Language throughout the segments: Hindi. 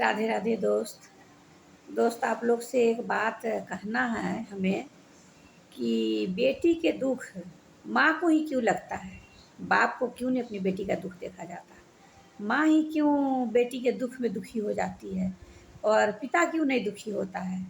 राधे राधे दोस्त आप लोग से एक बात कहना है हमें कि बेटी के दुख माँ को ही क्यों लगता है। बाप को क्यों नहीं अपनी बेटी का दुख देखा जाता। माँ ही क्यों बेटी के दुख में दुखी हो जाती है और पिता क्यों नहीं दुखी होता है।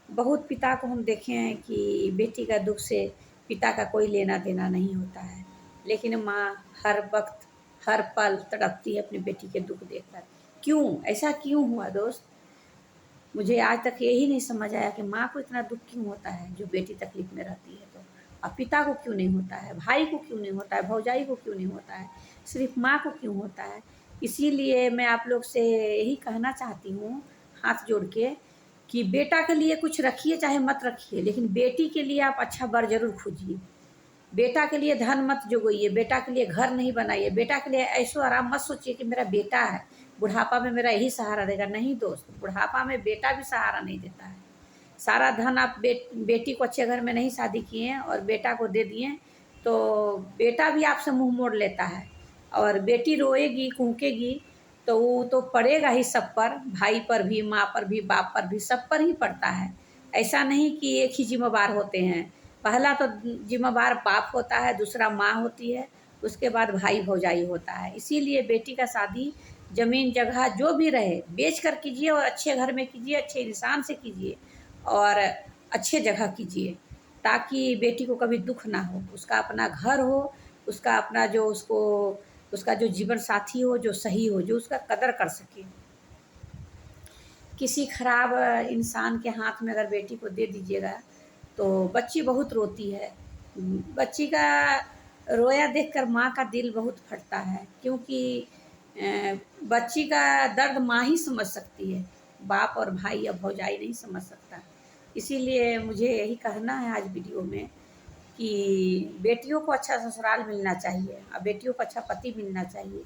बहुत पिता को हम देखे हैं कि बेटी का दुख से पिता का कोई लेना देना नहीं होता है, लेकिन माँ हर वक्त हर पल तड़पती है अपनी बेटी के दुख देखकर। क्यों ऐसा क्यों हुआ दोस्त? मुझे आज तक यही नहीं समझ आया कि माँ को इतना दुख क्यों होता है जो बेटी तकलीफ में रहती है तो, और पिता को क्यों नहीं होता है, भाई को क्यों नहीं होता है, भौजाई को क्यों नहीं होता है, सिर्फ माँ को क्यों होता है। इसीलिए मैं आप लोग से यही कहना चाहती हूँ हाथ जोड़ के कि बेटा के लिए कुछ रखिए चाहे मत रखिए, लेकिन बेटी के लिए आप अच्छा वर जरूर खोजिए। बेटा के लिए धन मत जोगइए, बेटा के लिए घर नहीं बनाइए, बेटा के लिए ऐशो आराम मत सोचिए कि मेरा बेटा है बुढ़ापा में मेरा यही सहारा देगा। नहीं दोस्त, बुढ़ापा में बेटा भी सहारा नहीं देता है। सारा धन आप बेटी को अच्छे घर में नहीं शादी किए और बेटा को दे दिए तो बेटा भी आपसे मुंह मोड़ लेता है, और बेटी रोएगी कूकेगी तो वो तो पड़ेगा ही सब पर, भाई पर भी, माँ पर भी, बाप पर भी, सब पर ही पड़ता है। ऐसा नहीं कि एक ही जिम्मेवार होते हैं। पहला तो जिम्मेवार बाप होता है, दूसरा माँ होती है, उसके बाद भाई भौजाई होता है। इसीलिए बेटी का शादी ज़मीन जगह जो भी रहे बेच कर कीजिए और अच्छे घर में कीजिए, अच्छे इंसान से कीजिए और अच्छे जगह कीजिए, ताकि बेटी को कभी दुख ना हो, उसका अपना घर हो, उसका अपना जो उसको उसका जो जीवन साथी हो जो सही हो, जो उसका कदर कर सके। किसी खराब इंसान के हाथ में अगर बेटी को दे दीजिएगा तो बच्ची बहुत रोती है। बच्ची का रोया देखकर माँ का दिल बहुत फटता है, क्योंकि बच्ची का दर्द माँ ही समझ सकती है, बाप और भाई या भौजाई नहीं समझ सकता। इसीलिए मुझे यही कहना है आज वीडियो में कि बेटियों को अच्छा ससुराल मिलना चाहिए और बेटियों को अच्छा पति मिलना चाहिए।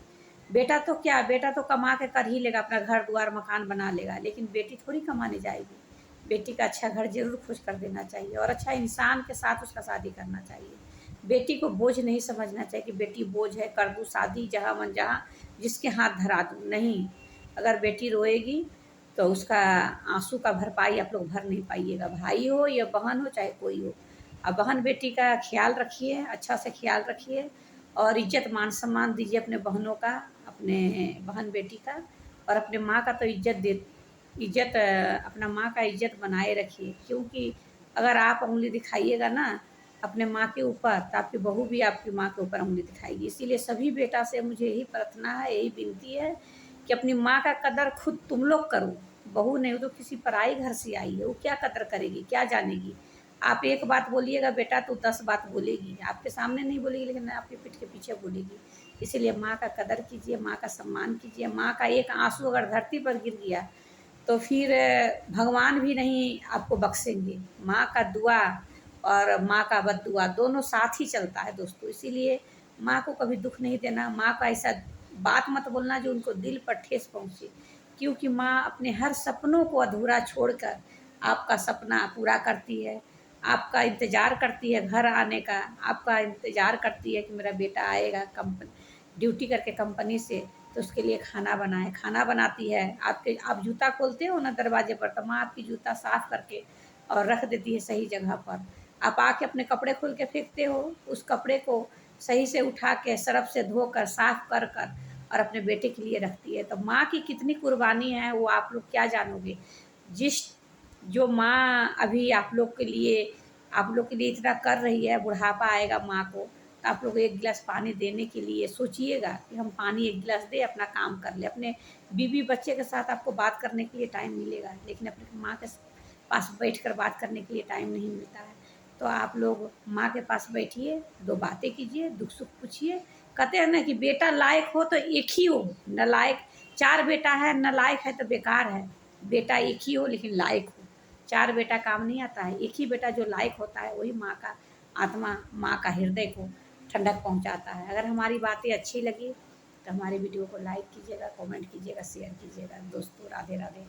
बेटा तो क्या, बेटा तो कमा के कर ही लेगा, अपना घर द्वार मकान बना लेगा, लेकिन बेटी थोड़ी कमाने जाएगी। बेटी का अच्छा घर जरूर खोज कर देना चाहिए और अच्छा इंसान के साथ उसका शादी करना चाहिए। बेटी को बोझ नहीं समझना चाहिए कि बेटी बोझ है, कर दूँ शादी जहाँ मन जहाँ जिसके हाथ धरा दूँ। नहीं, अगर बेटी रोएगी तो उसका आंसू का भरपाई आप लोग भर नहीं पाइएगा, भाई हो या बहन हो चाहे कोई हो। अब बहन बेटी का ख्याल रखिए, अच्छा से ख्याल रखिए और इज्जत मान सम्मान दीजिए अपने बहनों का, अपने बहन बेटी का, और अपने माँ का तो इज्जत अपना माँ का इज्जत बनाए रखिए, क्योंकि अगर आप उंगली दिखाइएगा ना अपने माँ के ऊपर तो आपकी बहू भी आपकी माँ के ऊपर उंगली दिखाएगी। इसीलिए सभी बेटा से मुझे यही प्रार्थना है, यही विनती है कि अपनी माँ का कदर खुद तुम लोग करो। बहू नहीं, वो तो किसी पराई घर से आई है, वो क्या कदर करेगी, क्या जानेगी। आप एक बात बोलिएगा बेटा तो 10 बात बोलेगी, आपके सामने नहीं बोलेगी लेकिन आपके पीठ के पीछे बोलेगी। इसीलिए माँ का कदर कीजिए, माँ का सम्मान कीजिए। माँ का एक आंसू अगर धरती पर गिर गया तो फिर भगवान भी नहीं आपको बख्शेंगे। माँ का दुआ और माँ का बद्दुआ दोनों साथ ही चलता है दोस्तों। इसीलिए माँ को कभी दुख नहीं देना, माँ का ऐसा बात मत बोलना जो उनको दिल पर ठेस पहुँचे, क्योंकि माँ अपने हर सपनों को अधूरा छोड़कर आपका सपना पूरा करती है, आपका इंतज़ार करती है घर आने का, आपका इंतज़ार करती है कि मेरा बेटा आएगा ड्यूटी करके कंपनी से तो उसके लिए खाना बनाए, खाना बनाती है। आप जूता खोलते हो ना दरवाजे पर तो माँ आपकी जूता साफ़ करके और रख देती है सही जगह पर। आप आके अपने कपड़े खोल के फेंकते हो, उस कपड़े को सही से उठा के सरफ से धोकर साफ कर कर और अपने बेटे के लिए रखती है। तो माँ की कितनी कुर्बानी है वो आप लोग क्या जानोगे। जिस जो माँ अभी आप लोग के लिए इतना कर रही है, बुढ़ापा आएगा माँ को तो आप लोग एक गिलास पानी देने के लिए सोचिएगा कि हम पानी एक गिलास दे अपना काम कर ले। अपने बीवी बच्चे के साथ आपको बात करने के लिए टाइम मिलेगा, लेकिन अपनी माँ के पास बैठकर बात करने के लिए टाइम नहीं मिलता है। तो आप लोग माँ के पास बैठिए, 2 बातें कीजिए, दुख सुख पूछिए। कहते हैं ना कि बेटा लायक हो तो एक ही हो, नालायक 4 बेटा है, नालायक है तो बेकार है। बेटा एक ही हो लेकिन लायक हो। 4 बेटा काम नहीं आता है, एक ही बेटा जो लायक होता है वही माँ का आत्मा, माँ का हृदय को ठंडक पहुँचाता है। अगर हमारी बातें अच्छी लगी तो हमारे वीडियो को लाइक कीजिएगा, कमेंट कीजिएगा, शेयर कीजिएगा। दोस्तों राधे राधे।